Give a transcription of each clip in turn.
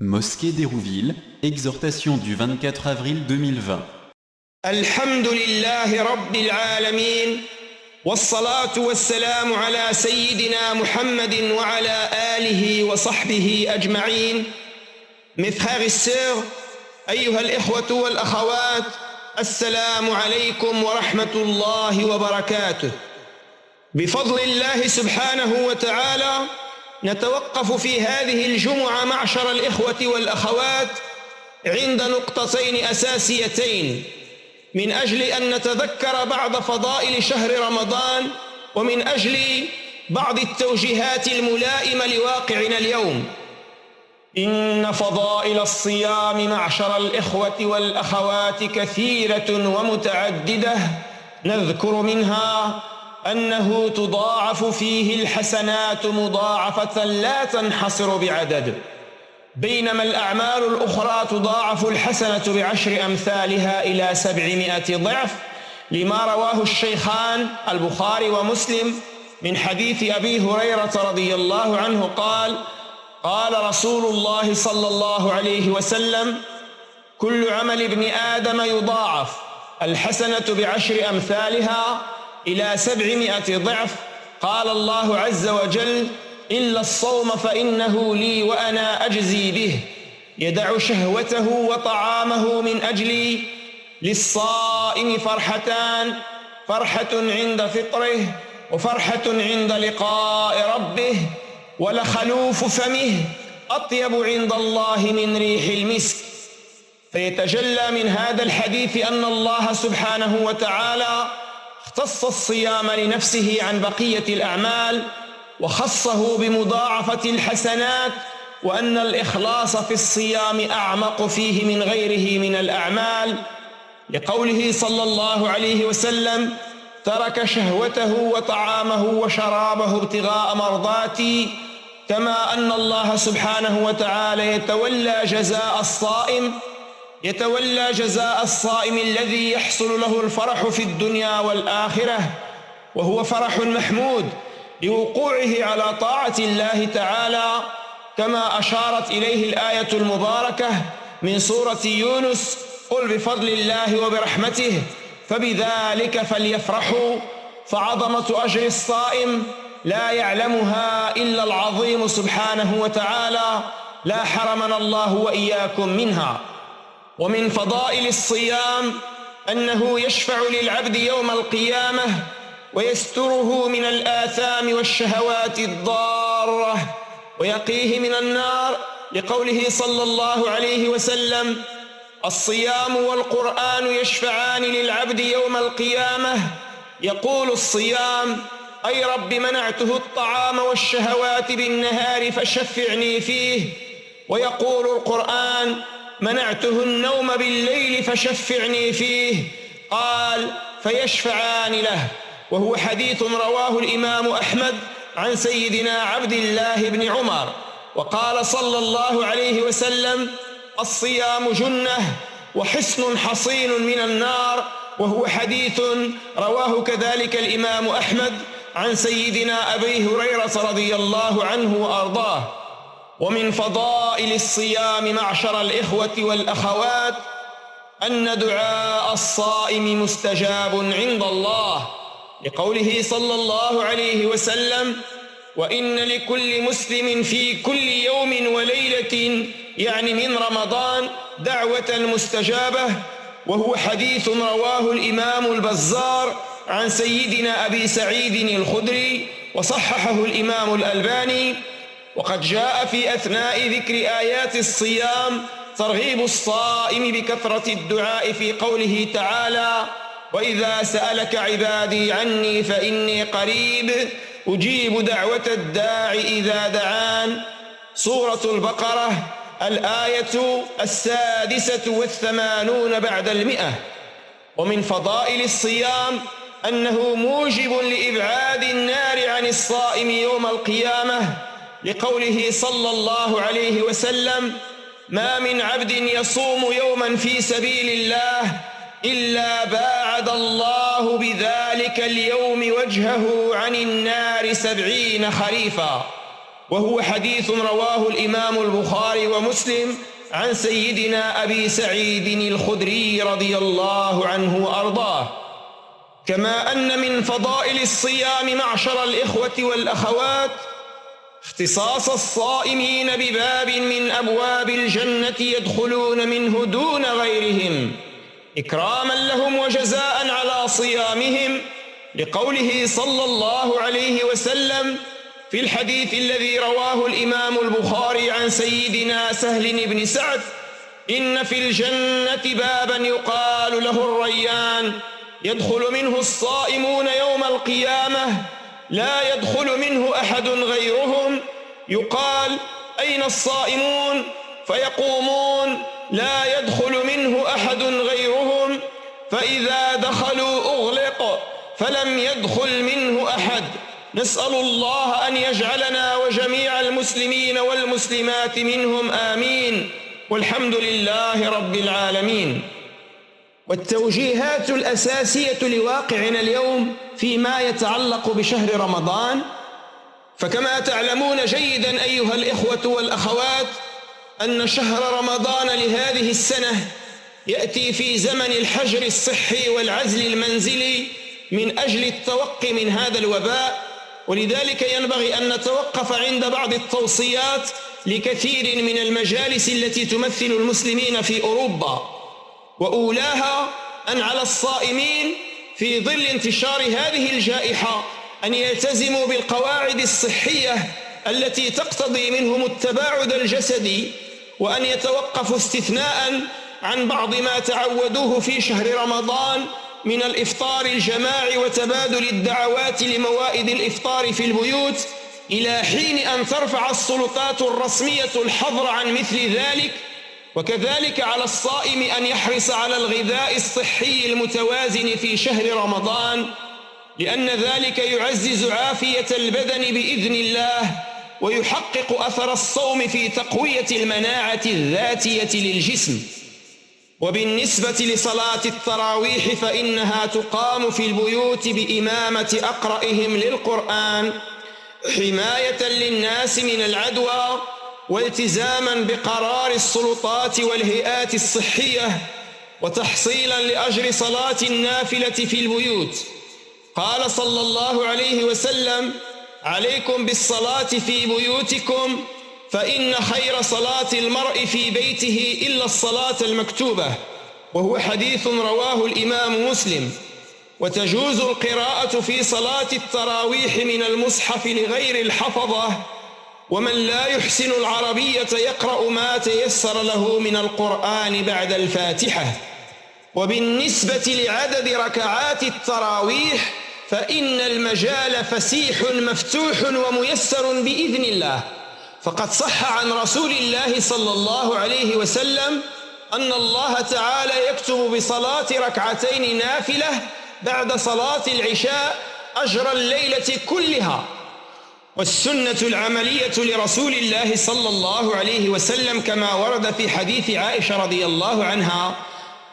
Mosquée d'Hérouville, exhortation du 24 avril 2020. الحمد لله رب العالمين والصلاة والسلام على سيدنا محمد وعلى آله وصحبه أجمعين. Mes frères et sœurs, أيها الإخوة والأخوات, السلام عليكم ورحمة الله وبركاته. بفضل الله سبحانه وتعالى نتوقف في هذه الجمعة معشر الإخوة والأخوات عند نقطتين أساسيتين من أجل أن نتذكر بعض فضائل شهر رمضان ومن أجل بعض التوجيهات الملائمة لواقعنا اليوم. إن فضائل الصيام معشر الإخوة والأخوات كثيرة ومتعددة، نذكر منها أنه تضاعف فيه الحسنات مضاعفة لا تنحصر بعدد، بينما الأعمال الأخرى تضاعف الحسنة ب10 أمثالها إلى 700 ضعف، لما رواه الشيخان البخاري ومسلم من حديث أبي هريرة رضي الله عنه قال: قال رسول الله صلى الله عليه وسلم: كل عمل ابن آدم يضاعف، الحسنة ب10 أمثالها إلى 700 ضعف. قال الله عز وجل: إلا الصوم فإنه لي وأنا أجزي به، يدع شهوته وطعامه من أجلي. للصائم فرحتان، فرحة عند فطره وفرحة عند لقاء ربه، ولخلوف فمه أطيب عند الله من ريح المسك. فيتجلى من هذا الحديث أن الله سبحانه وتعالى اختص الصيام لنفسه عن بقية الأعمال وخصه بمضاعفة الحسنات، وأن الإخلاص في الصيام أعمق فيه من غيره من الأعمال، لقوله صلى الله عليه وسلم: ترك شهوته وطعامه وشرابه ابتغاء مرضاتي. كما أن الله سبحانه وتعالى يتولى جزاء الصائم الذي يحصل له الفرح في الدنيا والآخرة، وهو فرح محمود لوقوعه على طاعة الله تعالى، كما أشارت إليه الآية المباركة من سورة يونس: قل بفضل الله وبرحمته فبذلك فليفرحوا. فعظمة أجر الصائم لا يعلمها إلا العظيم سبحانه وتعالى، لا حرمنا الله وإياكم منها. ومن فضائل الصيام أنه يشفع للعبد يوم القيامة ويستره من الآثام والشهوات الضارة ويقيه من النار، لقوله صلى الله عليه وسلم: الصيام والقرآن يشفعان للعبد يوم القيامة. يقول الصيام: أي رب منعته الطعام والشهوات بالنهار فشفعني فيه. ويقول القرآن: منعته النوم بالليل فشفعني فيه. قال: فيشفعان له. وهو حديث رواه الإمام أحمد عن سيدنا عبد الله بن عمر. وقال صلى الله عليه وسلم: الصيام جنة وحصن حصين من النار. وهو حديث رواه كذلك الإمام أحمد عن سيدنا أبي هريرة رضي الله عنه وأرضاه. ومن فضائل الصيام معشر الإخوة والأخوات أن دعاء الصائم مستجاب عند الله، لقوله صلى الله عليه وسلم: وإن لكل مسلم في كل يوم وليلة، يعني من رمضان، دعوة مستجابة. وهو حديث رواه الإمام البزار عن سيدنا أبي سعيد الخدري وصححه الإمام الألباني. وقد جاء في أثناء ذكر آيات الصيام ترغيب الصائم بكثرة الدعاء في قوله تعالى: وإذا سألك عبادي عني فإني قريب أجيب دعوة الداع إذا دعان. سورة البقرة، الآية 86 بعد 100. ومن فضائل الصيام أنه موجب لإبعاد النار عن الصائم يوم القيامة، لقوله صلى الله عليه وسلم: ما من عبد يصوم يوما في سبيل الله إلا باعد الله بذلك اليوم وجهه عن النار 70 خريفا. وهو حديث رواه الإمام البخاري ومسلم عن سيدنا أبي سعيد الخدري رضي الله عنه وأرضاه. كما أن من فضائل الصيام معشر الإخوة والأخوات اختصاص الصائمين بباب من أبواب الجنة يدخلون منه دون غيرهم إكراما لهم وجزاء على صيامهم، لقوله صلى الله عليه وسلم في الحديث الذي رواه الإمام البخاري عن سيدنا سهل بن سعد: إن في الجنة بابا يقال له الريان يدخل منه الصائمون يوم القيامة لا يدخل منه أحد غيرهم، يقال: أين الصائمون؟ فيقومون: لا يدخل منه أحد غيرهم، فإذا دخلوا أغلق فلم يدخل منه أحد. نسأل الله أن يجعلنا وجميع المسلمين والمسلمات منهم آمين، والحمد لله رب العالمين. والتوجيهات الأساسية لواقعنا اليوم فيما يتعلق بشهر رمضان، فكما تعلمون جيدا أيها الإخوة والأخوات أن شهر رمضان لهذه السنة يأتي في زمن الحجر الصحي والعزل المنزلي من أجل التوقي من هذا الوباء، ولذلك ينبغي أن نتوقف عند بعض التوصيات لكثير من المجالس التي تمثل المسلمين في أوروبا. وأولاها أن على الصائمين في ظل انتشار هذه الجائحة أن يلتزموا بالقواعد الصحية التي تقتضي منهم التباعد الجسدي، وأن يتوقفوا استثناء عن بعض ما تعودوه في شهر رمضان من الإفطار الجماعي وتبادل الدعوات لموائد الإفطار في البيوت، إلى حين أن ترفع السلطات الرسمية الحظر عن مثل ذلك. وكذلك على الصائم أن يحرص على الغذاء الصحي المتوازن في شهر رمضان، لأن ذلك يعزز عافية البدن بإذن الله، ويحقق أثر الصوم في تقوية المناعة الذاتية للجسم. وبالنسبة لصلاة التراويح فإنها تقام في البيوت بإمامة أقرئهم للقرآن حماية للناس من العدوى، والتزاما بقرار السلطات والهيئات الصحية، وتحصيلا لأجر صلاة النافلة في البيوت. قال صلى الله عليه وسلم: عليكم بالصلاة في بيوتكم، فإن خير صلاة المرء في بيته إلا الصلاة المكتوبة، وهو حديث رواه الإمام مسلم. وتجوز القراءة في صلاة التراويح من المصحف لغير الحفظة، ومن لا يحسن العربية يقرأ ما تيسر له من القرآن بعد الفاتحة. وبالنسبة لعدد ركعات التراويح فإن المجال فسيح مفتوح وميسر بإذن الله، فقد صح عن رسول الله صلى الله عليه وسلم أن الله تعالى يكتب بصلاة ركعتين نافلة بعد صلاة العشاء أجر الليلة كلها. والسنة العملية لرسول الله صلى الله عليه وسلم كما ورد في حديث عائشة رضي الله عنها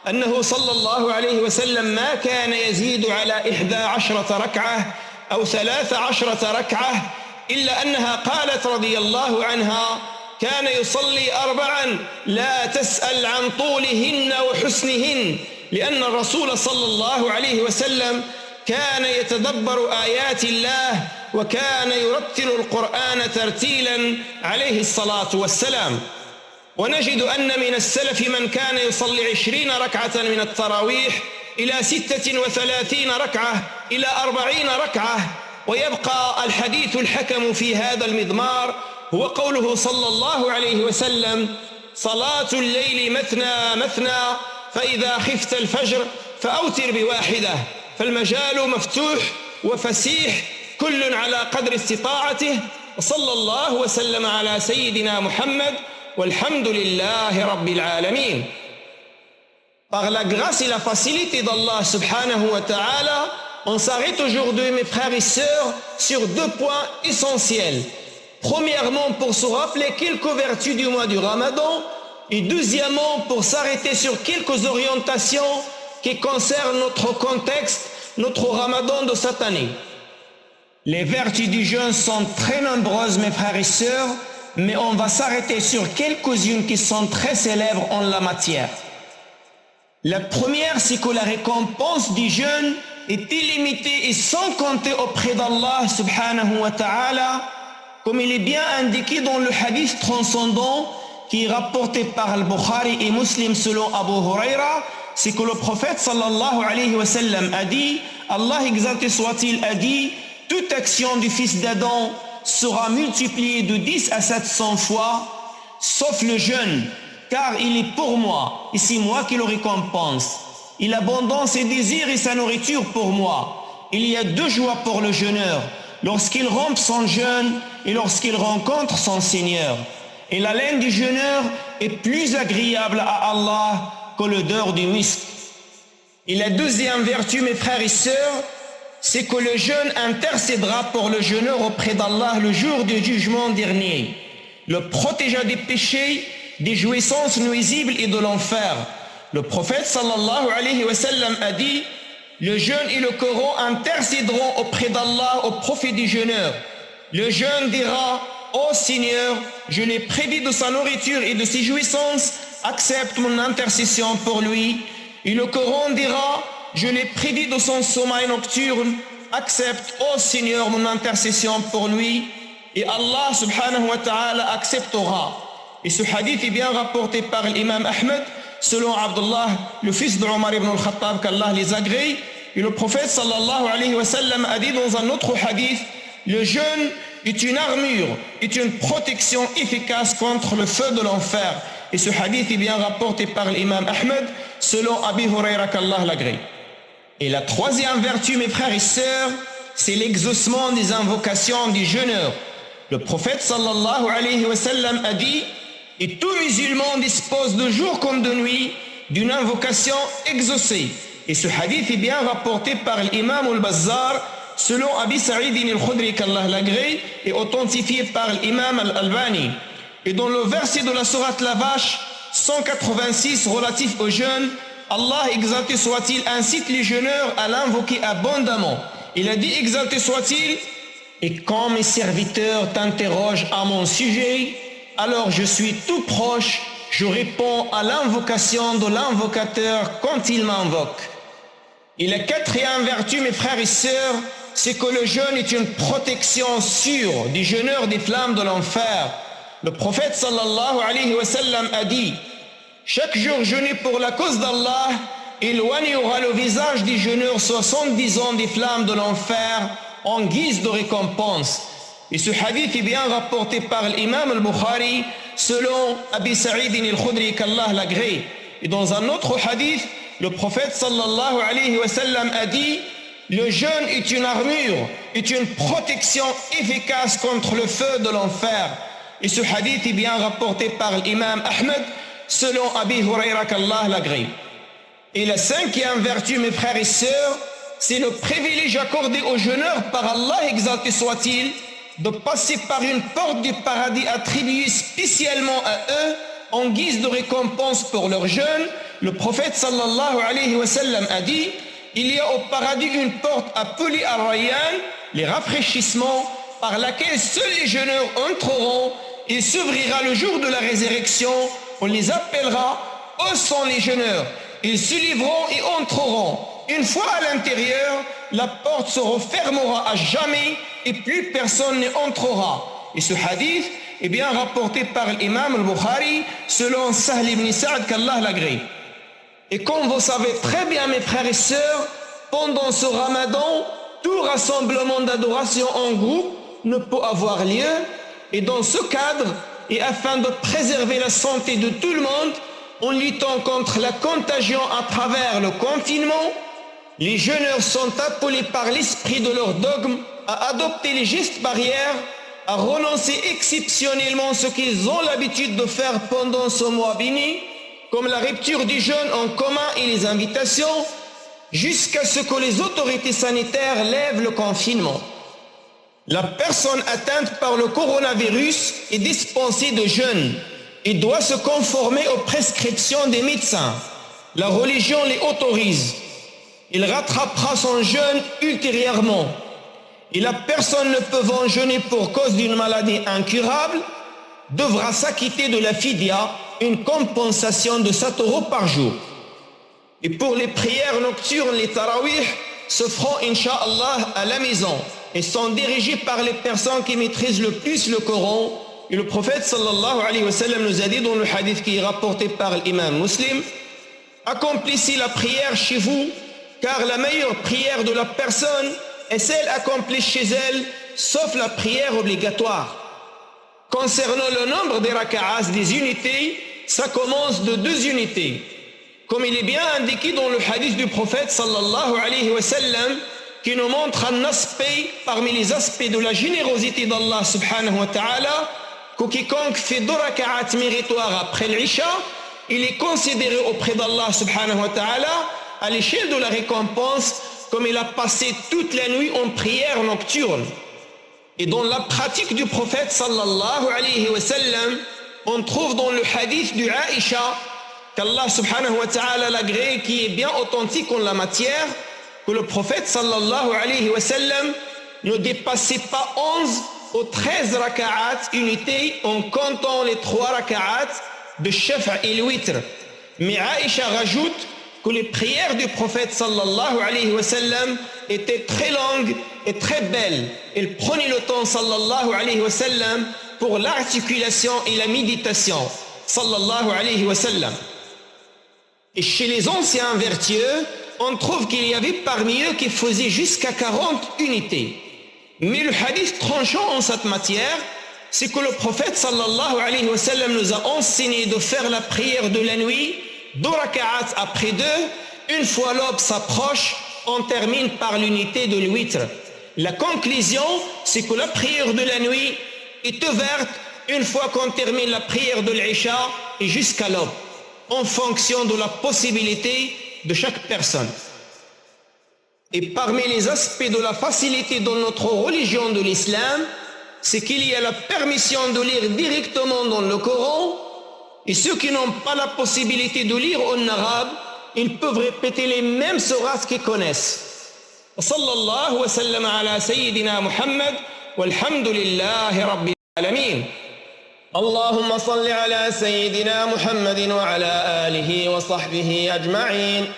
أنه صلى الله عليه وسلم ما كان يزيد على 11 ركعة أو 13 ركعة، إلا أنها قالت رضي الله عنها: كان يصلي 4 لا تسأل عن طولهن وحسنهن، لأن الرسول صلى الله عليه وسلم كان يتدبر آيات الله وكان يرتل القرآن ترتيلا عليه الصلاة والسلام. ونجد أن من السلف من كان يصلي 20 ركعة من التراويح إلى 36 ركعة إلى 40 ركعة. ويبقى الحديث الحكم في هذا المضمار هو قوله صلى الله عليه وسلم: صلاة الليل مثنى مثنى، فإذا خفت الفجر فأوتر بواحدة. فالمجال مفتوح وفسيح كل على قدر استطاعته. وصلى الله وسلم على سيدنا محمد والحمد لله رب العالمين. Par la grâce et la facilité d'Allah subhanahu wa ta'ala, on s'arrête aujourd'hui, mes frères et sœurs, sur 2 points essentiels. Premièrement, pour se rappeler quelques vertus du mois du Ramadan, et deuxièmement, pour s'arrêter sur quelques orientations qui concernent notre contexte, notre Ramadan de cette année. Les vertus du jeûne sont très nombreuses, mes frères et sœurs, mais on va s'arrêter sur quelques-unes qui sont très célèbres en la matière. La première, c'est que la récompense du jeûne est illimitée et sans compter auprès d'Allah subhanahu wa ta'ala, comme il est bien indiqué dans le hadith transcendant qui est rapporté par Al-Bukhari et Muslim selon Abu Huraira, c'est que le prophète sallallahu alayhi wa sallam a dit, Allah exalté soit-il a dit, toute action du fils d'Adam sera multipliée de 10 à 700 fois, sauf le jeûne, car il est pour moi, et c'est moi qui le récompense. Il abandonne ses désirs et sa nourriture pour moi. Il y a 2 joies pour le jeûneur, lorsqu'il rompt son jeûne et lorsqu'il rencontre son Seigneur. Et la laine du jeûneur est plus agréable à Allah que l'odeur du musc. Et la deuxième vertu, mes frères et sœurs, c'est que le jeûne intercédera pour le jeûneur auprès d'Allah le jour du jugement dernier, le protégeant des péchés, des jouissances nuisibles et de l'enfer. Le prophète sallallahu alayhi wa sallam a dit, le jeûne et le Coran intercéderont auprès d'Allah au profit du jeûneur. Le jeûne dira, ô Seigneur, je l'ai prédit de sa nourriture et de ses jouissances, accepte mon intercession pour lui. Et le Coran dira, je l'ai prédit de son sommeil nocturne, accepte, ô Seigneur, mon intercession pour lui. Et Allah subhanahu wa ta'ala acceptera. Et ce hadith est bien rapporté par l'imam Ahmed, selon Abdullah, le fils de Omar ibn al-Khattab, qu'Allah les agrée. Et le prophète sallallahu alayhi wa sallam a dit dans un autre hadith, le jeûne est une armure, est une protection efficace contre le feu de l'enfer. Et ce hadith est bien rapporté par l'imam Ahmed, selon Abi Huraira, qu'Allah l'agrée. Et la troisième vertu, mes frères et sœurs, c'est l'exaucement des invocations du jeûneur. Le prophète sallallahu alayhi wa sallam a dit, et tout musulman dispose de jour comme de nuit d'une invocation exaucée. Et ce hadith est bien rapporté par l'imam al-Bazzar, selon Abi Sa'id al-Khudri, qu'Allah l'agrée, et authentifié par l'imam al-Albani. Et dans le verset de la sourate La Vache, 186 relatif au jeûne, Allah exalté soit-il incite les jeûneurs à l'invoquer abondamment. Il a dit, exalté soit-il, et quand mes serviteurs t'interrogent à mon sujet, alors je suis tout proche, je réponds à l'invocation de l'invocateur quand il m'invoque. Et la quatrième vertu, mes frères et sœurs, c'est que le jeûne est une protection sûre du jeûneur des flammes de l'enfer. Le prophète sallallahu alayhi wa sallam a dit, chaque jour jeûner pour la cause d'Allah éloignera le visage du jeûneur 70 ans des flammes de l'enfer en guise de récompense. Et ce hadith est bien rapporté par l'imam al-Bukhari selon Abi Sa'id al-Khudri, qu'Allah l'agrée. Et dans un autre hadith, le prophète sallallahu alayhi wa sallam a dit, le jeûne est une armure, est une protection efficace contre le feu de l'enfer. Et ce hadith est bien rapporté par l'imam Ahmed selon Abi Huraira, qu'Allah l'agrée. Et la cinquième vertu, mes frères et sœurs, c'est le privilège accordé aux jeûneurs par Allah exalté soit-il de passer par une porte du paradis attribuée spécialement à eux en guise de récompense pour leur jeûne. Le prophète sallallahu alayhi wa sallam a dit, il y a au paradis une porte appelée Ar-Rayyan, les rafraîchissements, par laquelle seuls les jeûneurs entreront. Il s'ouvrira le jour de la résurrection, on les appellera, où sont les jeûneurs? Ils se livreront et entreront. Une fois à l'intérieur, la porte se refermera à jamais et plus personne n'y entrera. Et ce hadith est bien rapporté par l'imam al-Bukhari selon Sahl ibn Sa'd, qu'Allah l'agrée. Et comme vous savez très bien, mes frères et sœurs, pendant ce ramadan, tout rassemblement d'adoration en groupe ne peut avoir lieu. Et dans ce cadre, et afin de préserver la santé de tout le monde, en luttant contre la contagion à travers le confinement, les jeûneurs sont appelés par l'esprit de leur dogme à adopter les gestes barrières, à renoncer exceptionnellement ce qu'ils ont l'habitude de faire pendant ce mois béni, comme la rupture du jeûne en commun et les invitations, jusqu'à ce que les autorités sanitaires lèvent le confinement. La personne atteinte par le coronavirus est dispensée de jeûne et doit se conformer aux prescriptions des médecins. La religion les autorise. Il rattrapera son jeûne ultérieurement. et la personne ne pouvant jeûner pour cause d'une maladie incurable devra s'acquitter de la fidya, une compensation de 7 € par jour. Et pour les prières nocturnes, les tarawih se feront incha'Allah à la maison et sont dirigées par les personnes qui maîtrisent le plus le Coran. Et le prophète sallallahu alayhi wa sallam nous a dit dans le hadith qui est rapporté par l'imam Muslim: accomplissez la prière chez vous, car la meilleure prière de la personne est celle accomplie chez elle, sauf la prière obligatoire. Concernant le nombre des raka'as, des unités, ça commence de 2 unités. Comme il est bien indiqué dans le hadith du prophète sallallahu alayhi wa sallam, qui nous montre un aspect parmi les aspects de la générosité d'Allah subhanahu wa ta'ala, que quiconque fait 2 raka'at méritoires après l'Isha, il est considéré auprès d'Allah subhanahu wa ta'ala à l'échelle de la récompense comme il a passé toute la nuit en prière nocturne. Et dans la pratique du prophète sallallahu alayhi wa sallam, on trouve dans le hadith du Aïcha qu'Allah subhanahu wa ta'ala l'agrée, qui est bien authentique en la matière, que le prophète sallallahu alayhi wa sallam ne dépassait pas 11 ou 13 raka'at unités en comptant les 3 raka'at de Shaf' et le Witr. Mais Aïcha rajoute que les prières du prophète sallallahu alayhi wa sallam étaient très longues et très belles. Il prenait le temps sallallahu alayhi wa sallam pour l'articulation et la méditation sallallahu alayhi wa sallam. Et chez les anciens vertueux, on trouve qu'il y avait parmi eux qui faisaient jusqu'à 40 unités. Mais le hadith tranchant en cette matière, c'est que le prophète sallallahu alayhi wa sallam nous a enseigné de faire la prière de la nuit, 2 raka'at après 2, une fois l'aube s'approche, on termine par l'unité de l'witr. La conclusion, c'est que la prière de la nuit est ouverte une fois qu'on termine la prière de l'Isha et jusqu'à l'aube, en fonction de la possibilité de chaque personne. Et parmi les aspects de la facilité dans notre religion de l'islam, c'est qu'il y a la permission de lire directement dans le Coran, et ceux qui n'ont pas la possibilité de lire en arabe, ils peuvent répéter les mêmes sourates qu'ils connaissent. Sallallahu wa sallam ala sayyidina Muhammad, walhamdulillahi rabbil alamin. اللهم صل على سيدنا محمد وعلى آله وصحبه أجمعين.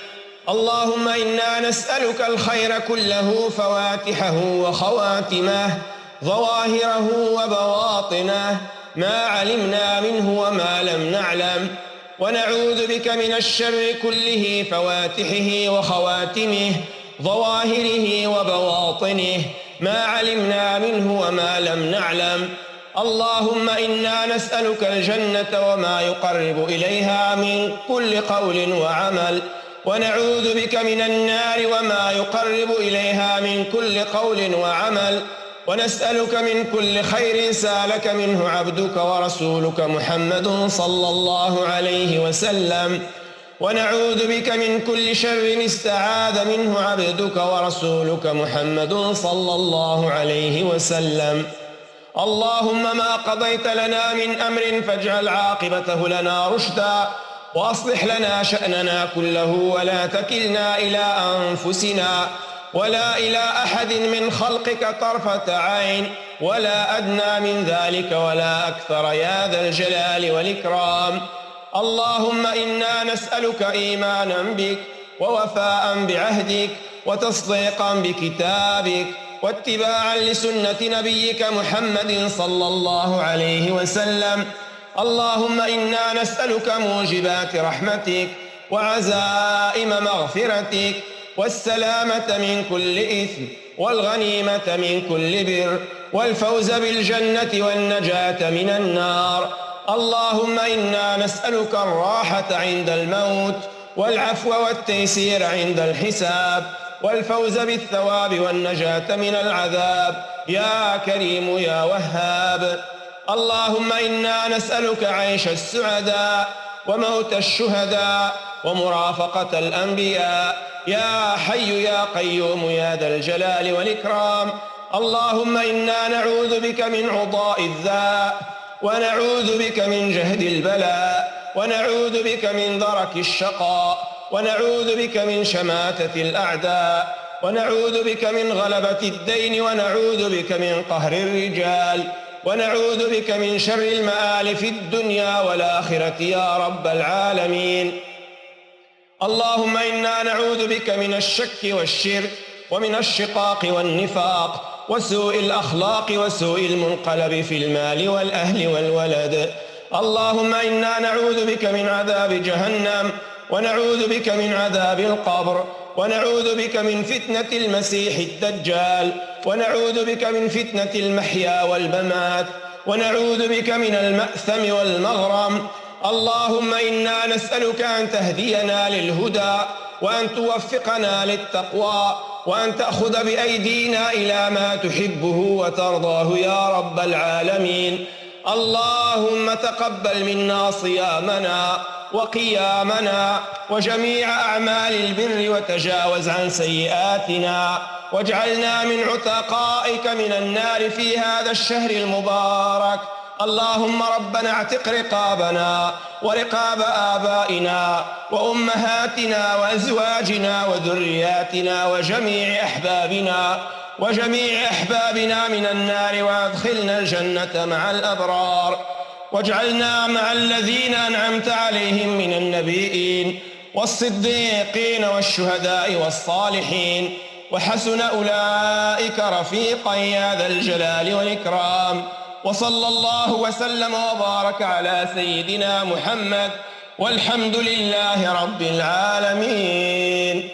اللهم إنا نسألك الخير كله فواتحه وخواتمه ظواهره وبواطنه ما علمنا منه وما لم نعلم، ونعوذ بك من الشر كله فواتحه وخواتمه ظواهره وبواطنه ما علمنا منه وما لم نعلم. اللهم إنا نسألك الجنة وما يقرب إليها من كل قول وعمل، ونعوذ بك من النار وما يقرب إليها من كل قول وعمل، ونسألك من كل خير سألك منه عبدك ورسولك محمد صلى الله عليه وسلم، ونعوذ بك من كل شر استعاذ منه عبدك ورسولك محمد صلى الله عليه وسلم. اللهم ما قضيت لنا من أمر فاجعل عاقبته لنا رشدا، وأصلح لنا شأننا كله ولا تكلنا إلى أنفسنا ولا إلى أحد من خلقك طرفة عين ولا أدنى من ذلك ولا أكثر يا ذا الجلال والإكرام. اللهم إنا نسألك إيمانا بك ووفاء بعهدك وتصديقا بكتابك واتباعا لسنة نبيك محمد صلى الله عليه وسلم. اللهم إنا نسألك موجبات رحمتك وعزائم مغفرتك والسلامة من كل إثم والغنيمة من كل بر والفوز بالجنة والنجاة من النار. اللهم إنا نسألك الراحة عند الموت والعفو والتيسير عند الحساب والفوز بالثواب والنجاة من العذاب يا كريم يا وهاب. اللهم إنا نسألك عيش السعداء وموت الشهداء ومرافقة الأنبياء يا حي يا قيوم يا ذا الجلال والإكرام. اللهم إنا نعوذ بك من عضاء الذاء ونعوذ بك من جهد البلاء ونعوذ بك من درك الشقاء ونعوذ بك من شماتة الأعداء ونعوذ بك من غلبة الدين، ونعوذ بك من قهر الرجال، ونعوذ بك من شر المآل في الدنيا والآخرة يا رب العالمين. اللهم إنا نعوذ بك من الشك والشرك ومن الشقاق والنفاق وسوء الأخلاق وسوء المنقلب في المال والأهل والولد. اللهم إنا نعوذ بك من عذاب جهنم، ونعوذ بك من عذاب القبر، ونعوذ بك من فتنة المسيح الدجال، ونعوذ بك من فتنة المحيا والممات، ونعوذ بك من المأثم والمغرم. اللهم إنا نسألك أن تهدينا للهدى، وأن توفقنا للتقوى، وأن تأخذ بأيدينا إلى ما تحبه وترضاه يا رب العالمين. اللهم تقبل منا صيامنا وقيامنا وجميع أعمال البر، وتجاوز عن سيئاتنا، واجعلنا من عتقائك من النار في هذا الشهر المبارك. اللهم ربنا اعتق رقابنا ورقاب آبائنا وأمهاتنا وأزواجنا وذرياتنا وجميع أحبابنا من النار، وأدخلنا الجنة مع الأبرار، واجعلنا مع الذين أنعمت عليهم من النبيين والصديقين والشهداء والصالحين، وحسن أولئك رفيقا يا ذا الجلال والإكرام. وصلى الله وسلم وبارك على سيدنا محمد، والحمد لله رب العالمين.